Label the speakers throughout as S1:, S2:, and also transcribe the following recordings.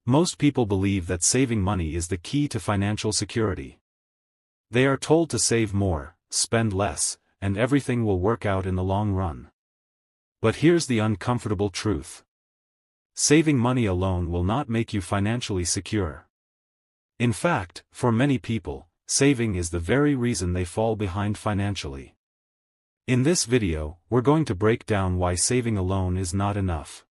S1: Most people believe that saving money is the key to financial security. They are told to save more, spend less, and everything will work out in the long run. But here's the uncomfortable truth. Saving money alone will not make you financially secure. In fact, for many people, saving is the very reason they fall behind financially. In this video, we're going to break down why saving alone is not enough.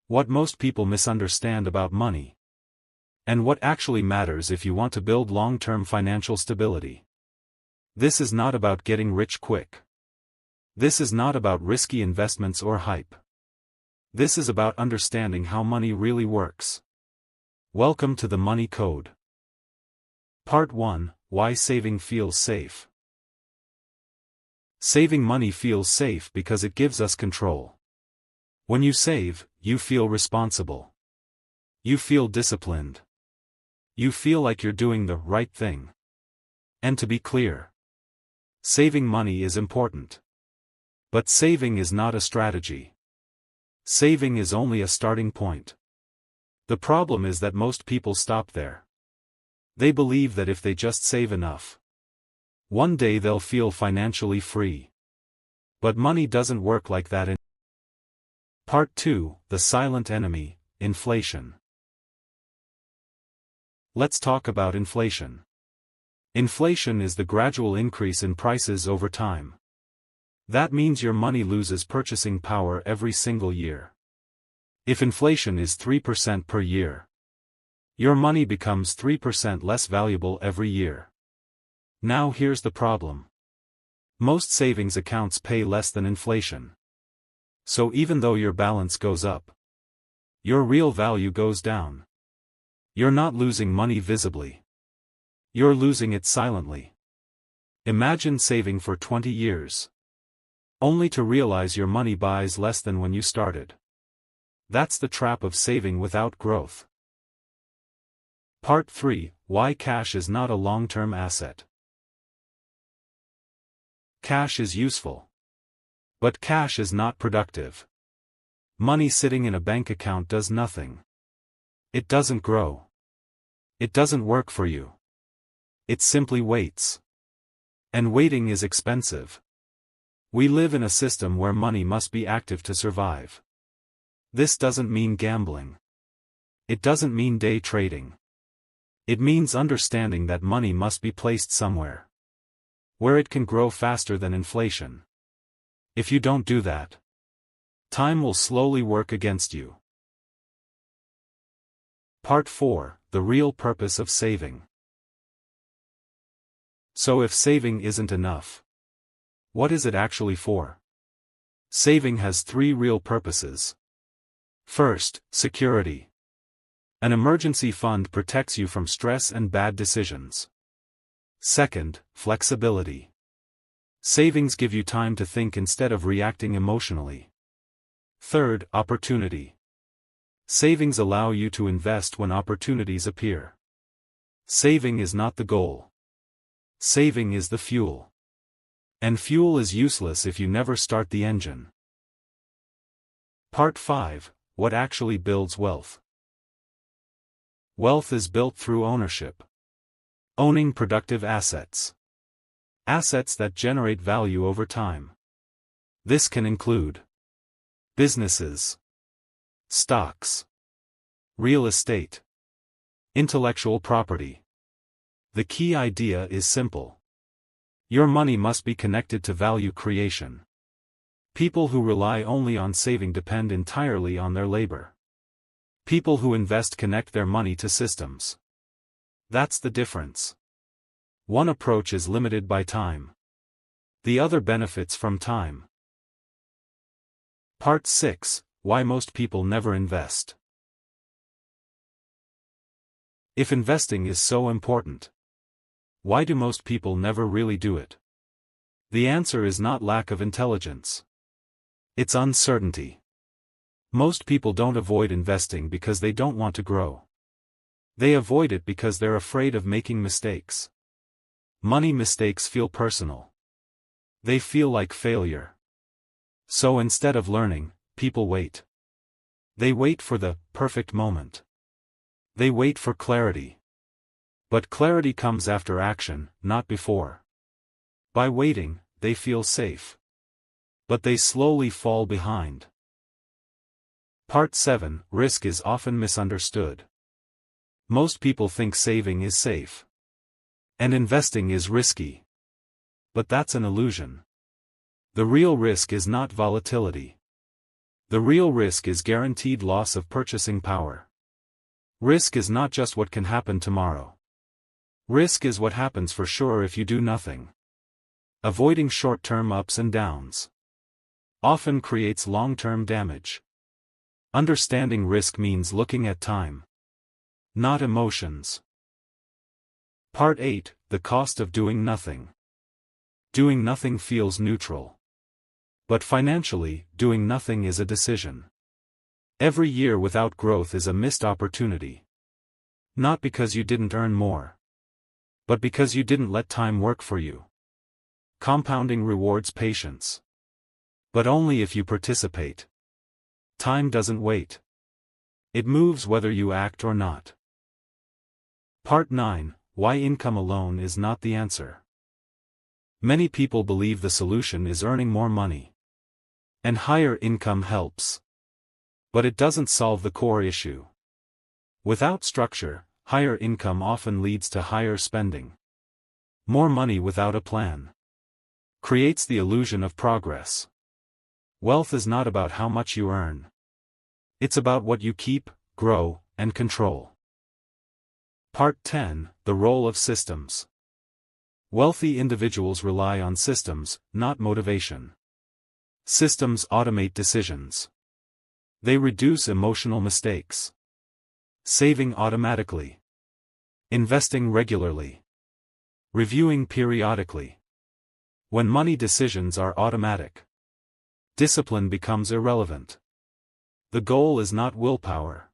S1: What most people misunderstand about money. And what actually matters if you want to build long-term financial stability. This is not about getting rich quick. This is not about risky investments or hype. This is about understanding how money really works. Welcome to the Money Code. Part 1: Why saving feels safe. Saving money feels safe because it gives us control. When you save, you feel responsible. You feel disciplined. You feel like you're doing the right thing. And to be clear, saving money is important. But saving is not a strategy. Saving is only a starting point. The problem is that most people stop there. They believe that if they just save enough, one day they'll feel financially free. But money doesn't work like that. Part 2: The Silent Enemy, Inflation. Let's talk about inflation. Inflation is the gradual increase in prices over time. That means your money loses purchasing power every single year. If inflation is 3% per year, your money becomes 3% less valuable every year. Now here's the problem. Most savings accounts pay less than inflation. So even though your balance goes up, your real value goes down. You're not losing money visibly. You're losing it silently. Imagine saving for 20 years. Only to realize your money buys less than when you started. That's the trap of saving without growth. Part 3: Why cash is not a long-term asset. Cash is useful. But cash is not productive. Money sitting in a bank account does nothing. It doesn't grow. It doesn't work for you. It simply waits. And waiting is expensive. We live in a system where money must be active to survive. This doesn't mean gambling. It doesn't mean day trading. It means understanding that money must be placed somewhere, where it can grow faster than inflation. If you don't do that, time will slowly work against you. Part 4: The Real Purpose of Saving. So if saving isn't enough, what is it actually for? Saving has 3 real purposes. First, security. An emergency fund protects you from stress and bad decisions. Second, flexibility. Savings give you time to think instead of reacting emotionally. Third, opportunity. Savings allow you to invest when opportunities appear. Saving is not the goal. Saving is the fuel. And fuel is useless if you never start the engine. Part 5: What actually builds wealth. Wealth is built through ownership. Owning productive assets. Assets that generate value over time. This can include businesses, stocks, real estate, intellectual property. The key idea is simple. Your money must be connected to value creation. People who rely only on saving depend entirely on their labor. People who invest connect their money to systems. That's the difference. One approach is limited by time. The other benefits from time. Part 6: Why most people never invest. If investing is so important, why do most people never really do it? The answer is not lack of intelligence. It's uncertainty. Most people don't avoid investing because they don't want to grow. They avoid it because they're afraid of making mistakes. Money mistakes feel personal. They feel like failure. So instead of learning, people wait. They wait for the perfect moment. They wait for clarity. But clarity comes after action, not before. By waiting, they feel safe. But they slowly fall behind. Part 7. Risk is often misunderstood. Most people think saving is safe. And investing is risky. But that's an illusion. The real risk is not volatility. The real risk is guaranteed loss of purchasing power. Risk is not just what can happen tomorrow. Risk is what happens for sure if you do nothing. Avoiding short-term ups and downs often creates long-term damage. Understanding risk means looking at time, not emotions. Part 8. The cost of doing nothing. Doing nothing feels neutral. But financially, doing nothing is a decision. Every year without growth is a missed opportunity. Not because you didn't earn more, but because you didn't let time work for you. Compounding rewards patience. But only if you participate. Time doesn't wait. It moves whether you act or not. Part 9. Why income alone is not the answer. Many people believe the solution is earning more money. And higher income helps. But it doesn't solve the core issue. Without structure, higher income often leads to higher spending. More money without a plan creates the illusion of progress. Wealth is not about how much you earn. It's about what you keep, grow, and control. Part 10. The role of systems. Wealthy individuals rely on systems, not motivation. Systems automate decisions. They reduce emotional mistakes. Saving automatically. Investing regularly. Reviewing periodically. When money decisions are automatic, discipline becomes irrelevant. The goal is not willpower.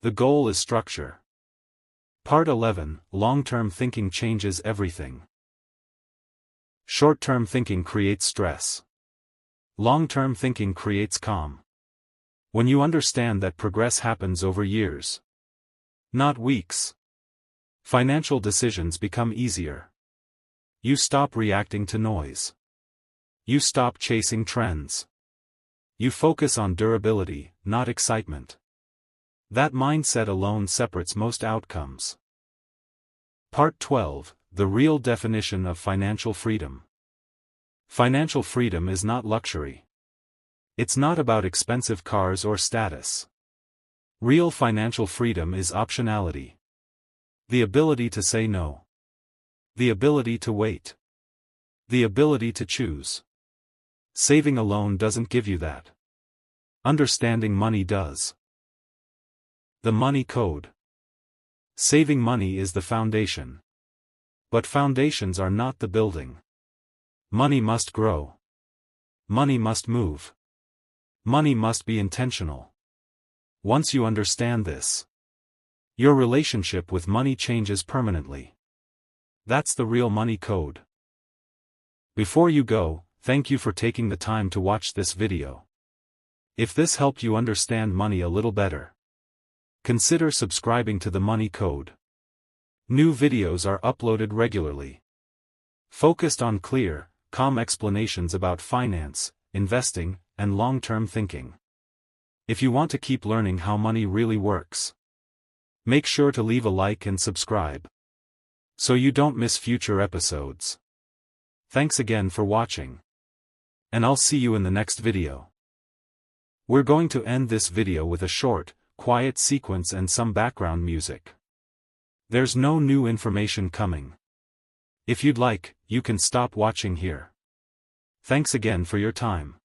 S1: The goal is structure. Part 11. Long-term thinking changes everything. Short-term thinking creates stress. Long-term thinking creates calm. When you understand that progress happens over years, not weeks, financial decisions become easier. You stop reacting to noise. You stop chasing trends. You focus on durability, not excitement. That mindset alone separates most outcomes. Part 12. The real definition of financial freedom. Financial freedom is not luxury. It's not about expensive cars or status. Real financial freedom is optionality. The ability to say no. The ability to wait. The ability to choose. Saving alone doesn't give you that. Understanding money does. The money code. Saving money is the foundation. But foundations are not the building. Money must grow. Money must move. Money must be intentional. Once you understand this, your relationship with money changes permanently. That's the real money code. Before you go, thank you for taking the time to watch this video. If this helped you understand money a little better, consider subscribing to the Money Code. New videos are uploaded regularly, focused on clear, calm explanations about finance, investing, and long-term thinking. If you want to keep learning how money really works, make sure to leave a like and subscribe, so you don't miss future episodes. Thanks again for watching. And I'll see you in the next video. We're going to end this video with a short, quiet sequence and some background music. There's no new information coming. If you'd like, you can stop watching here. Thanks again for your time.